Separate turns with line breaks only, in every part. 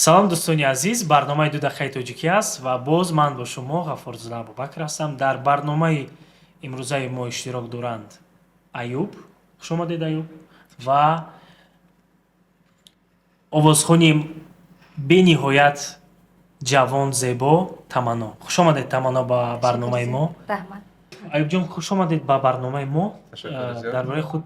салом дӯстони азиз, барномаи ду дақиқаи тоҷикӣ аст ва боз ман бо шумо Ғаффорзода Абубакр ҳастам. Дар барномаи имрӯзаи мо иштирок доранд Аюб, хуш омадед Аюб, ва овозхони бениҳоят ҷавон зебо Тамано. Хуш омадед Тамано ба барномаи мо.
Раҳмат.
Аюб ҷон, хуш омадед ба барномаи мо.
Ташаккур.
Дар бораи худ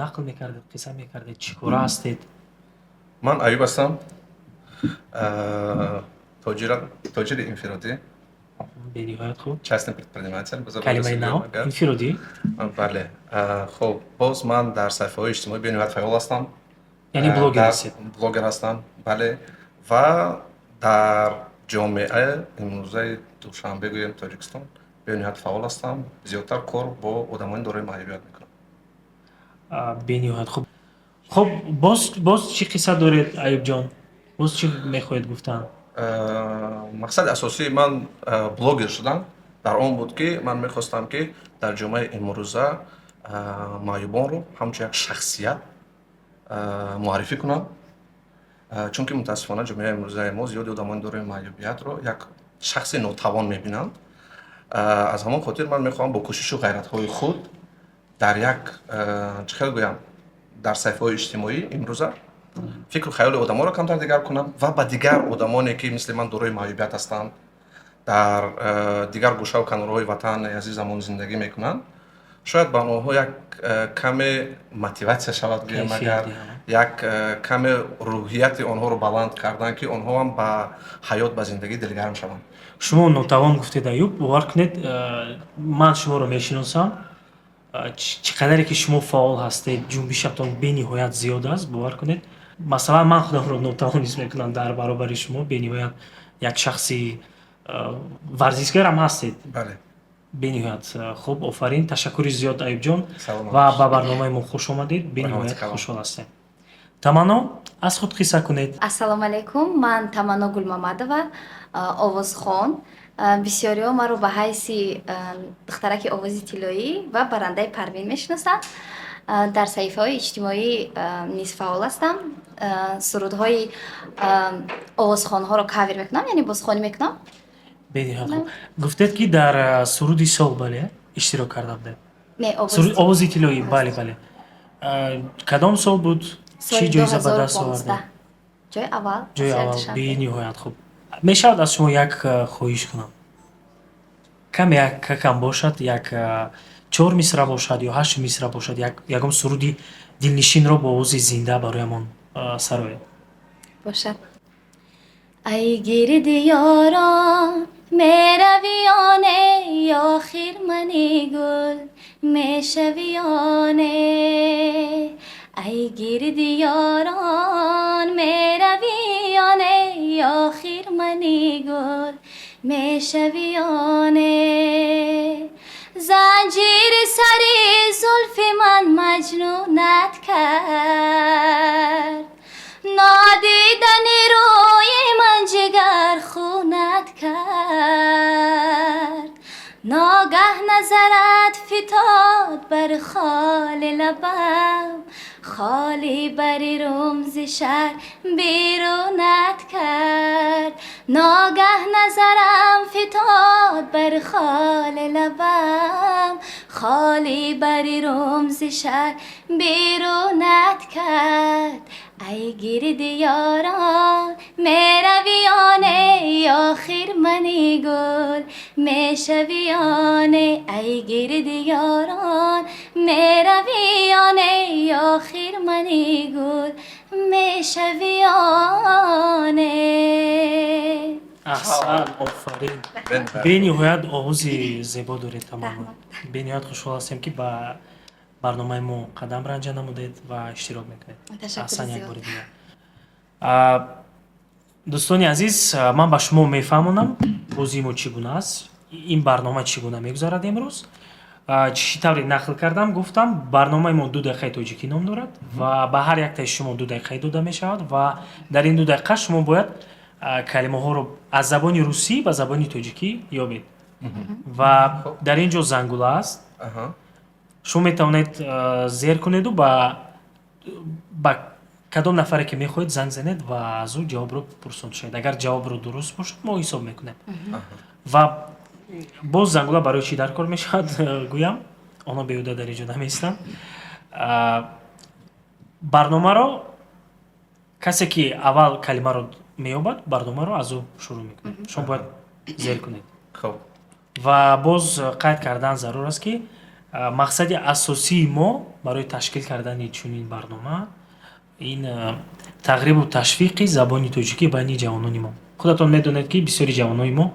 нақл мекардед, қисса мекардед, чӣ кора ҳастед?
Ман Аюб ҳастам. Тоҷири инфиродӣ.
Бениҳоят хуб.
Частный предприниматель.
Калимаи нав инфиродӣ.
Бале. Хоб, боз ман дар саҳифаҳои иҷтимоӣ бениҳоят фаъол ҳастам.
Яъне блогер ҳастед.
Блогер ҳастам, бале. Ва дар ҷомеаи имрӯзаи Душанбе гӯем Тоҷикистон бениҳоят фаъол ҳастам. Зиёдтар кор бо одамони дорои маъюбият мекунам.
Бениҳоят хуб. Хоб, боз чӣ қисса доред Аюб ҷон? Боз чӣ мехоҳед гуфтан?
мақсади асосии ман блогер шудан дар он буд, ки ман мехостам, ки дар ҷомеаи имрӯза маъюбонро ҳамчун як шахсият муаррифӣ кунам. Чунки мутаассифона ҷомеаи имрӯзаи мо зиёди одамони дорои маъюбиятро як шахси нотавон мебинанд. аз ҳамон хотир ман мехоҳам бо кӯшишу ғайратҳои худ дар як чӣ хел гӯям дар саҳифаҳои иҷтимоӣ имрӯза фикру хаёли одамонро камтар дигар кунам ва ба дигар одамоне, ки мисли ман дорои маъюбият ҳастанд, дар дигар гӯшаву канорҳои ватани азизамон зиндагӣ мекунанд, шояд ба онҳо як каме мотиватсия шавад, гӯем агар як каме рӯҳияти онҳоро баланд кардан, ки онҳо ҳам ба ҳаёт, ба зиндагӣ дилгарм шаванд.
Шумо нотавон гуфтед Аюб, бовар кунед, ман шуморо мешиносам. Чӣ қадаре ки шумо фаъол ҳастед, ҷунбишатон бениҳоят зиёд аст, бовар кунед. Масалан, ман худамро нотавон ҳис мекунам дар баробари шумо. Бениҳоят як шахси варзишгарам ҳастед.
Бале.
Бениҳоят хуб, офарин. Ташаккури зиёд Аюб ҷон
Салом.
ва ба барномаи мо хуш омадед. Бениҳоят хушҳол ҳастем. Тамано, аз худ қисса кунед.
Ассалому алайкум. Ман Тамано Гулмамадова, овозхон. Бисёриҳо маро ба ҳайси духтараки овози тиллоӣ ва баррандаи Парвин мешиносанд. Дар саҳифаҳои иҷтимоӣ низ фаъол ҳастам. Сурудҳои овозхонҳоро кавер мекунам, яъне бозхонӣ мекунам.
Бениҳоят хуб. Гуфтед, ки дар суруди сол, бале, иштирок карда будед.
Не,
овози тиллоӣ, бале, бале. Кадом сол буд? Чӣ ҷоиза ба даст овардед?
ҷои аввал.
ҷои аввал. Бениҳоят хуб. Мешавад аз шумо як хоҳиш кунам? Якам бошад, як 4 мисра бошад ё 8 мисра бошад, ягон суруди дилнишинро бо овози зинда бароямон сароед.
бошад. ای گرد یاران مهرویانه یا خرمنی گل میشویانه ای گرد یاران مهرویانه یا خرمنی گل میشویانه زنجیر سری زلف من مجنونت کرد نادیدن روی من جگر خونت کرد ناگه نظرت فتاد بر خال لبم خالی بر رمز شهر بیرونت کرد ناگه نظرم فتاد بر خال لبم خالی بر رمز شهر بیرونت کرد ای گرد یاران مهرویانه یا خرمنی گل میشویانه ای گرد یاران مهرویانه یا خرمنی گل میشویانه.
احسن، آفرین. бениҳоят овози зебо доред Тамано. бениҳоят хушҳол ҳастем, ки ба барномаи мо қадам ранҷа намудед ва иштирок мекунед. аҳсан як бори дигар. дӯстони азиз, ман ба шумо мефаҳмонам бозии мо чӣ гуна аст, ин барнома чӣ гуна мегузарад имрӯз. чӣ тавре нақл кардам, гуфтам барномаи мо 2 дақиқаи тоҷикӣ ном дорад ва ба ҳар яктаи шумо 2 дақиқа дода мешавад ва дар ин 2 дақиқа шумо бояд калимаҳоро аз забони русӣ ба забони тоҷикӣ ёбед. ва дар ин ҷо зангула аст. шумо метавонед зер кунеду ба кадом нафаре ки мехоҳед занг занед ва аз ӯ ҷавобро пурсон шавед. Агар ҷавобро дуруст бошад, мо ҳисоб мекунем. Ва боз зангула барои чӣ дар кор мешавад гӯям, онҳо беҳуда дар инҷо намеистанд. Барномаро касе ки аввал калимаро меёбад, барномаро аз ӯ шурӯъ мекунад. Шумо бояд зер кунед.
хуб
Ва боз қайд кардан зарур аст ки мақсади асосии мо барои ташкил кардани чунин барнома ин тағрибу ташвиқи забони тоҷикӣ байни ҷавонони мо. Худатон медонед ки бисёри ҷавонони мо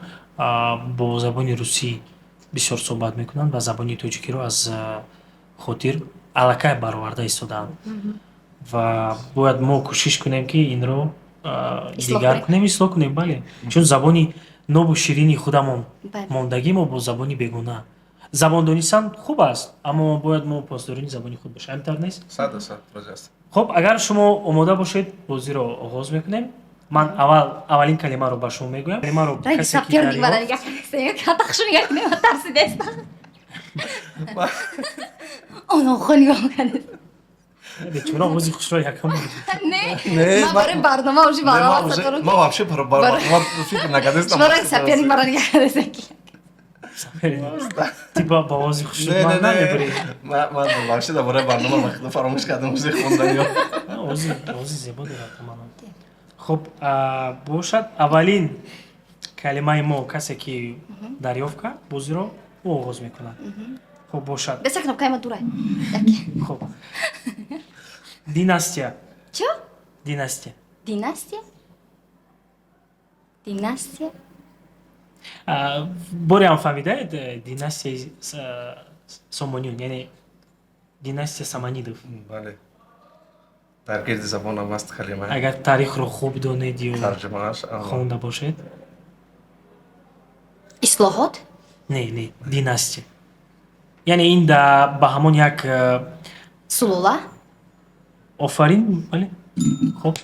бо забони русӣ бисёр суҳбат мекунанд ва забони тоҷикиро аз хотир аллакай бароварда истодаанд. Ва бояд мо кӯшиш кунем ки инро дигар кунем, ислоҳ кунем. Бале, чун забони нобу ширини худамон мондагӣ мо бо забони бегона. Забон донистан хуб аст, аммо бояд мо посдорини забони худ бошем. Амтар нест?
100% розӣ ҳастам.
Хуб, агар шумо омода бошед, бозиро оғоз мекунем. Ман аввалин калимаро ба шумо мегӯям. Калимаро касе ки чура овози хушро якам
ма вообще фикр накардастам.
ти ба овози хушро ман намебурӣ.
Ман вообще дар бораи барнома вақти фаромӯш кардам музик хонданӣ.
овози зебо дорад таманон. Хуб, бошад аввалин калимаи мо касе ки дарёфт кард бозиро ӯ оғоз мекунад. Хуб, бошад. Хуб. Династия.
Чё?
Династия.
Династия? Династия?
Боре ҳам фаҳмидаед династияи Сомониён, яъне династия Саманидов.
Бале. Дар гирди забонам аст калима.
Агар таърихро хуб донед ё
тарҷумааш
хонда бошед.
Ислоҳот?
Не, династия. Яъне ин ба ҳамон як
Сулула?
офарин, бале. Хуб,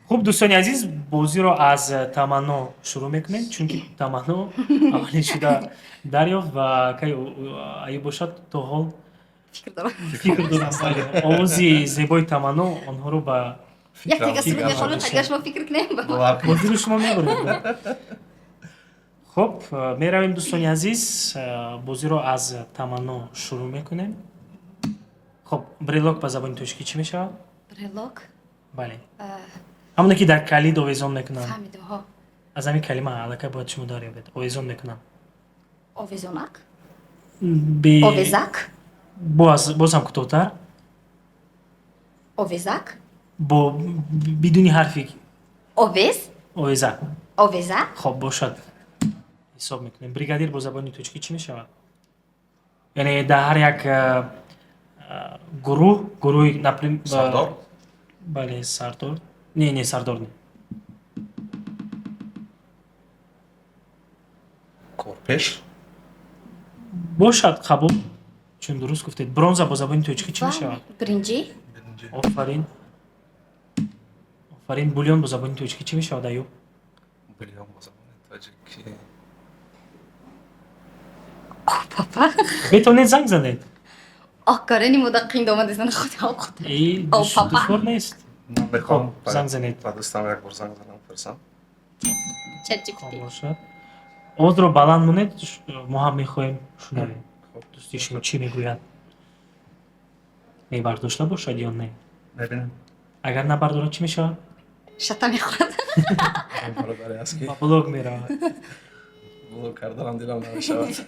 хуб, дӯстони азиз, бозиро аз таманно шурӯъ мекунем, чунки таманно аввалин шуда дарёфт ва ай бошад то ҳол фикр дорам. Овози зебои таманно онҳоро ба бозиро шумо мебуред. Хуб, меравем дӯстони азиз, бозиро аз таманно шурӯъ мекунем. Хуб, брелок ба забони тоҷикӣ чӣ мешавад?
Брелок?
Бале. ҳамоне ки дар калид овезон мекунанд.
Фаҳмидам, ҳо.
аз ҳамин калима аллакай бояд шумо дарёбед. Овезон мекунанд.
Овезонак?
Бе
Овезак?
боз ҳам кӯтоҳтар.
Овезак?
Бо бидуни ҳарфи
Овез?
овеза.
Овеза?
хоб бошад. ҳисоб мекунем. Бригадир бо забони тоҷикӣ чӣ мешавад? Яъне дар ҳар як гурӯҳи например
Сардор?
бале, сардор. Не, сардор не.
Корпеш?
бошад қабул. Чун дуруст гуфтед. Бронза бо забони тоҷикӣ чӣ мешавад?
Бринҷи?
Офарин. Бульён бо забони тоҷикӣ чӣ мешавад аю?
Бульён бо забони тоҷикӣ.
Папа?
метавонед занг занед.
Карени мудаққин домадезан худо худ.
душвор нест.
Ман мехоҳам
занг занед.
ба дӯстам як бор занг занам пурсам.
Чаҷикти.
бошад. Овозро баланд монед, мо ҳам мехоҳем шунавем. дӯсти шумо чӣ мегӯяд? мебардошта бошад ё не?
Бебинем.
агар набардорад чӣ мешавад?
Шата мехӯрад.
Бародаре аст ки
ба блог меравад.
блог карданам дилам намешавад.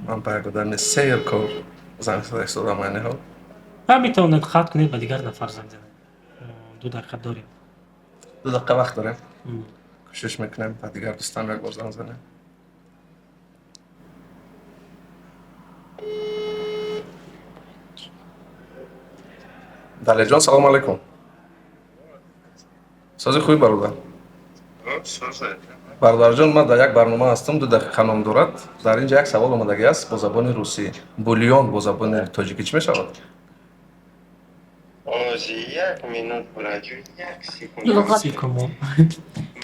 ман ба як одами 3 кор занг зада истодам айни ҳол.
метавонед хат кунед ба дигар нафар занг занед. 2 дақиқа дорем.
2 дақиқа вақт дорем. кӯшиш мекунем ба дигар дӯстам як бор занг занем. далеҷон, салом алейкум. сози хуби бародар. бародарҷон, ман дар як барнома ҳастам, 2 дақиқа ном дорад. дар инҷа як савол омадагӣ аст бо забони русӣ. бульён бо забони тоҷикӣ чӣ мешавад?
Ози 1 минут бураҷу 1 секунд.
Сикумо.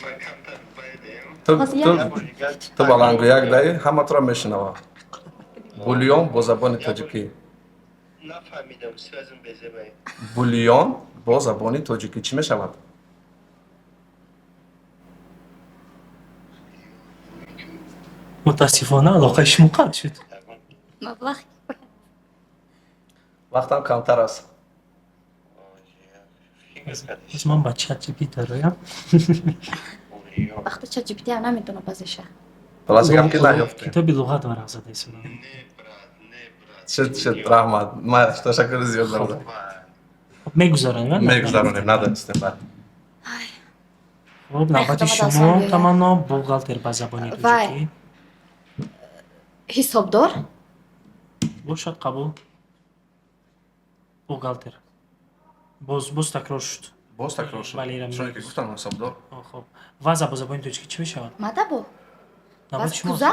Ман камтар байдем.
ту балангӯяк даи ҳаматро мешунава. Бульён бо забони тоҷикӣ.
Нафаҳмидам, связан безебай.
Бульён бо забони тоҷикӣ чӣ мешавад?
мутаассифона алоқаи шумо қатъ шуд.
маблағ
вақтам камтар аст.
аз ман ба ChatGPT дароям.
вақти ChatGPT ҳам намедона базеша.
Халаси гап ки наёфтем.
китоби луғат варақ зада истодам.
Шуд раҳмат. Ман ташаккури зиёд дорам.
мегузаронем
Мегузаронем, надонистем.
хуб навбати
Мехтамад
шумо
осон
таманно бухгалтер ба забони
Вай.
тоҷикӣ
ҳисобдор
бошад қабул бухгалтер боз такрор шуд.
Боз такрор шуд.
Валерам
Чуне ки гуфтам ҳисобдор.
хуб ваза ба забони тоҷикӣ чӣ мешавад?
мадабо
навбати
ваз
шумо
куза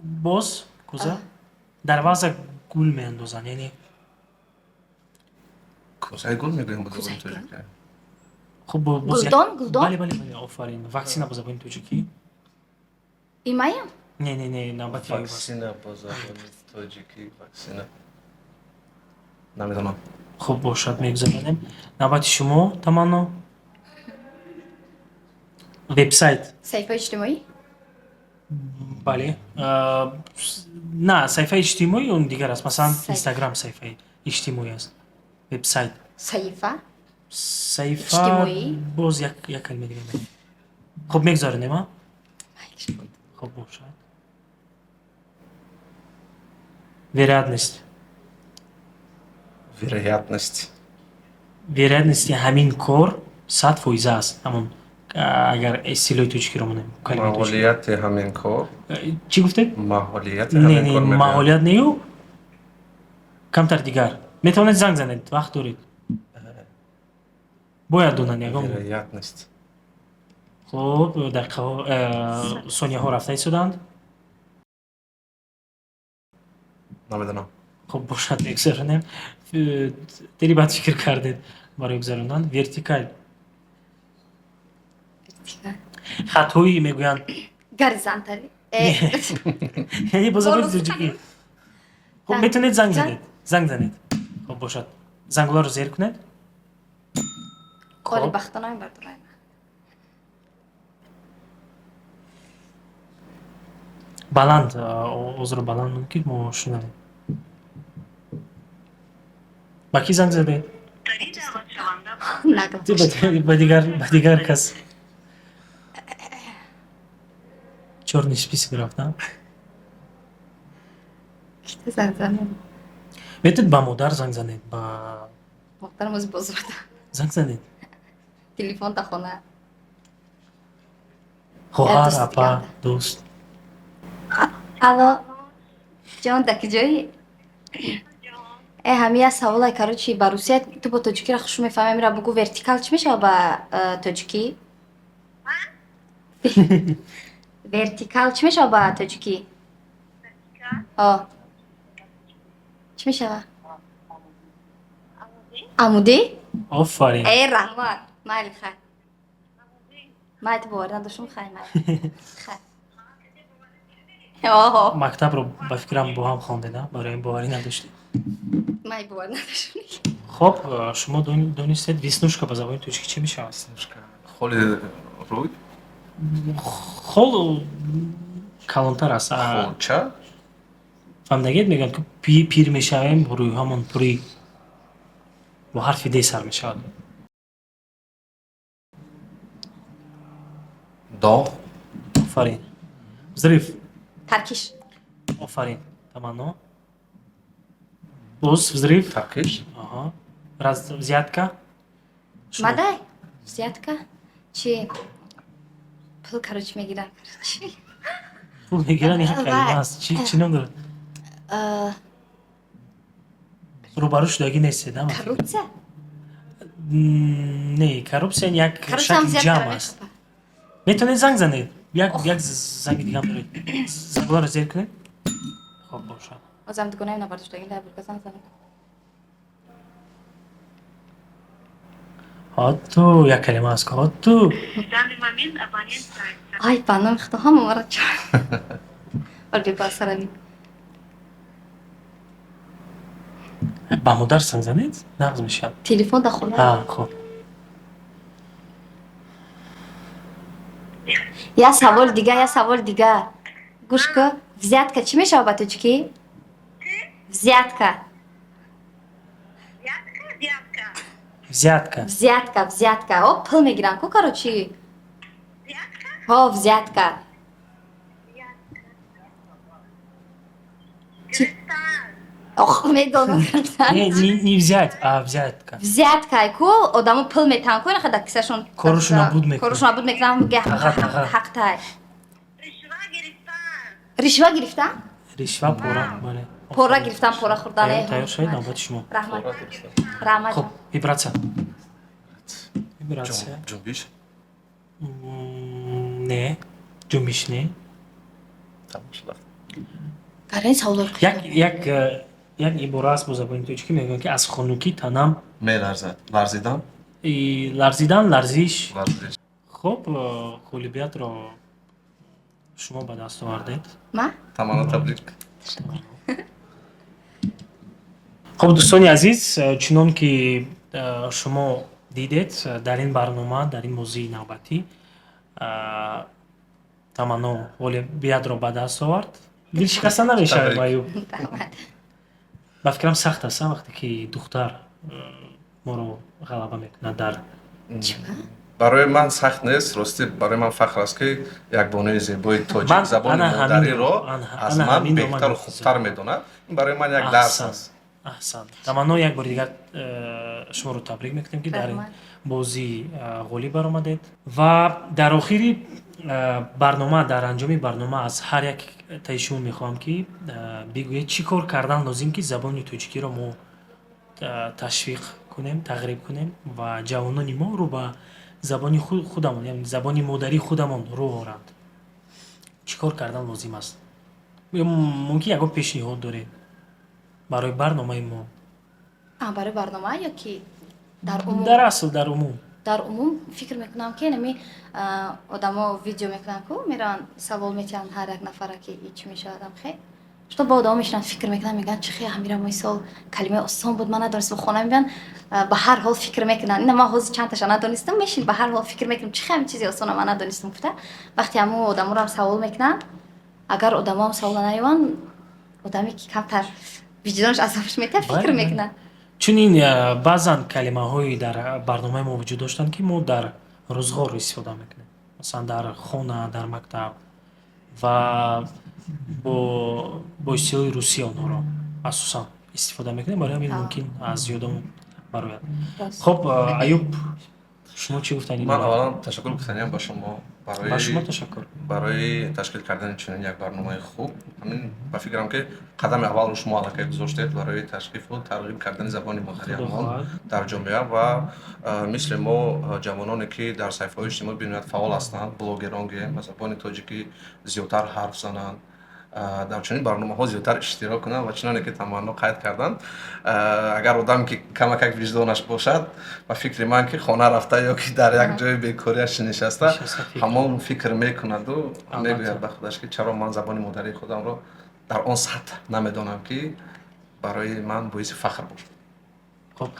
боз куза дар ваза гул меандозанд яъне
Кӯзаи гул мегӯем ба забони тоҷикӣ.
хуб боз як-
Гулдон, гулдон?
бале офарин ваксина ба забони тоҷикӣ
имаям
не навбати
Ваксина бо забони тоҷикӣ, ваксина. Намедонам.
хуб бошад мегузаронем навбати шумо таманно вебсайт
саҳифаи иҷтимоӣ
бале на саҳифаи иҷтимоӣ он дигар аст масалан
Саҳифа.
инстаграм саҳифаи иҷтимоӣ аст вебсайт
саҳифа
саҳифа
Иҷтимоӣ?
боз як калима дигар мегӯям. хуб мегузаронем а
Майлиш буд.
хуб бошад вероятность вероятности ҳамин кор 100% аст ҳамон агар истилоҳи тоҷикиро монем калимаи тоҷикӣ.
Маҳолияти ҳамин кор.
чӣ гуфтед
Маҳолияти
не
ҳамин
не
кор мегӯям.
маҳолият нею камтар дигар метавонед занг занед вақт доред бояд донанд ягон
Вероятность.
хуб дақиқаҳо сонияҳо рафта истоданд
Намедонам.
хуб бошад мегузаронем дери баъд фикр кардед барои гузарондан вертикал хатҳои мегӯянд
горизонтали
яъне бо забони
Голос
тоҷикӣ хуб
Так.
метавонед занг
Занг?
занед занг занед хуб бошад зангуларо зер кунед
қоли
Хуб.
бахта намебардорам
баланд овозро баланд мон ки мо шунавем ба кӣ занг задед
нагам
ба дигар кас чорни список рафтам
кита занг занем
метавонед ба модар занг занед ба
мохтарам ози бозрода
занг занед
телефон та хона
хоҳар
дост
апа
дигарда.
дӯст
алло ҷон дар ки ҷои ҳамия саволай корочи ба русия ту бо тоҷикиро хуш мефаҳмем ира бугу вертикал чӣ мешавад ба тоҷикӣ вертикал чӣ мешавад ба тоҷикӣ чӣ мешавад амудӣ
офарин
раҳмат майли хай май ту бовар надоштум хай май хай
мактабро ба фикрам бо ҳам хондеда барои боварӣ надоштед
май бовар надоштум
хуб шумо донистед веснушка ба забони тоҷикӣ чӣ мешавад
Холи рӯй.
хол калонтар аст
Холча.
фаҳмдагед мегӯянд ки пир мешавем рӯй ҳамон пури бо ҳарфи д сар мешавад
Доғ.
офарин зриф
таркиш
офарин таманно боз взрыв
Таркиш.
взятка
мадай взятка чи пул короче мегирам короче
пул мегиран як
Вай.
калима аст чӣ ном дорад рӯбарӯ шудагӣ нестед
коррупсия
не коррупсия як
короче ҳам
шакли
зият
ҷамъ
кора
аст
мешава
метавонед занг занед як занги дигам доред зангуларо зер кунед хуб бошад
озам дигонаи набардоштагӣ дай бурка занг занем
Ҳоту як калима аст ки ҳоту.
Данный момент абонент занят.
ай ба номи худо ҳама мара чо валби басарами
Ба модар санг занед? Нағз мешавад.
телефон да хона
Хуб.
я савол дига гӯш кӯ взятка чӣ мешава ба тоҷикӣ взятка
Взятка.
взятка о пул мегиранд ку корочи
Взятка?
ҳо взятка
Гирифтан.
ох медонам
Не взять, а взятка.
взятка ку одамо пул метаҳанд ку инаха дар кисашон
Корушо набуд мекунанд.
корушо набуд мекунанд га
Ага.
ҳақтай
Ришва гирифтан.
ришва гирифтан
Ришва пора. бале.
пора гирифтан пора хӯрдан
Тайёр шавед навбати шумо.
раҳмат раҳмат
Хуб, вибратсия. Вибратсия.
ҷунбиш
Не. Ҷунбиш не.
тамом шуда.
гарин саволор
Як ибора аст бо забони тоҷикӣ мегӯянд ки аз хунукӣ танам
меларзад ларзидан
ларзидан, ларзиш.
ларзиш
Хуб, ғолибиятро шумо ба даст овардед.
ма
тамана табрик
хуб дӯстони азиз, чунон ки шумо дидед дар ин барнома дар ин мавзӯи навбатӣ таманно ғолибиятро ба даст овард. Дилшикаста намешавед Аюб.
раҳмат
ба фикрам сахт аст вақте ки духтар моро ғалаба мекунад дар
барои ман сахт нест ростӣ барои ман фахр аст ки як бонои зебои тоҷик
Ман
забони
ана
модариро
ҳамин-
аз
ана
ман
ҳамин
беҳтару
омад.
хубтар медонад ин барои ман як дарс аст
аҳсан таманно як бори дигар шуморо табрик мекунем ки дар ин
Раҳмат.
бозӣ ғолиб баромадед ва дар охири барнома дар анҷоми барнома аз ҳар як таи шумо мехоҳам ки бигӯед чӣ кор кардан лозим ки забони тоҷикиро мо ташвиқ кунем тағриб кунем ва ҷавонони мо ро ба забони худамон яъне забони модари худамон рӯ оранд. Чӣ кор кардан лозим аст? Ё мумкин ягон пешниҳод доред барои барномаи мо?
барои барнома ё ки дар умум
Дар асл дар умум.
дар умум фикр мекунам ки нами одамо видео мекунанд ку мераванд савол метиҳанд ҳар як нафара ки чӣ мешавадам хе што ба одамо мешинанд фикр мекунанд мегӯянд чихе ҳамира мисол калимаи осон буд ман надонистам хона мебиёнд ба ҳар ҳол фикр мекунанд ина ман ҳозир чандташа надонистам мешин ба ҳар ҳол фикр мекунам чихе ҳамин чизи осона ман надонистам гуфта вақте ҳамун одаморо савол мекунанд агар одамо ҳам савола наёванд одаме ки камтар виҷдонаш азобш метавад фикр мекунад
Чунин баъзан калимаҳои дар барномаи мо вуҷуд доштанд ки мо дар рӯзгор истифода мекунем. Масалан дар хона, дар мактаб ва бо истилоҳи русӣ онҳоро асосан истифода мекунем. Барои ҳамин мумкин аз ёдам барояд. Хуб, Аюб, шумо чӣ гуфтанед?
ман аввалан ташаккур гуфтаниям ба шумо
Ба шумо ташаккур.
барои ташкил кардани чунин як барномаи хуб ҳамин ба фикрам ки қадами аввалро шумо аллакай гузоштед барои ташрифу тарғиб кардани забони модари ҳамон дар ҷомеа ва мисли мо ҷавононе ки дар саҳифаҳои иҷтимоӣ бинояд фаъол ҳастанд блогерон гӯем ба забони тоҷикӣ зиёдтар ҳарф зананд дар чунин барномаҳо зиёдтар иштирок кунанд ва чуноне ки таманно қайд карданд агар одам ки камакак виҷдонаш бошад ба фикри ман ки хона рафта ё ки дар як ҷои бекориаш нишаста ҳамон фикр мекунаду мегӯяд ба худаш ки чаро ман забони модари худамро дар он сатҳ намедонам ки барои ман боиси фахр бошад.
Хуб,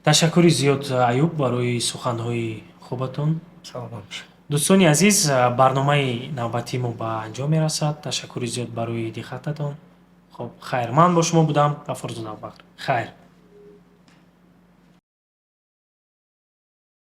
ташаккури зиёд Аюб барои суханҳои хубатон.
Саломат бошед.
дӯстони азиз, барномаи навбатӣ мо ба анҷом мерасад. Ташаккури зиёд барои диққататон. Хуб, хайр, ман бо шумо будам Ғафурзода Абубакр. Хайр.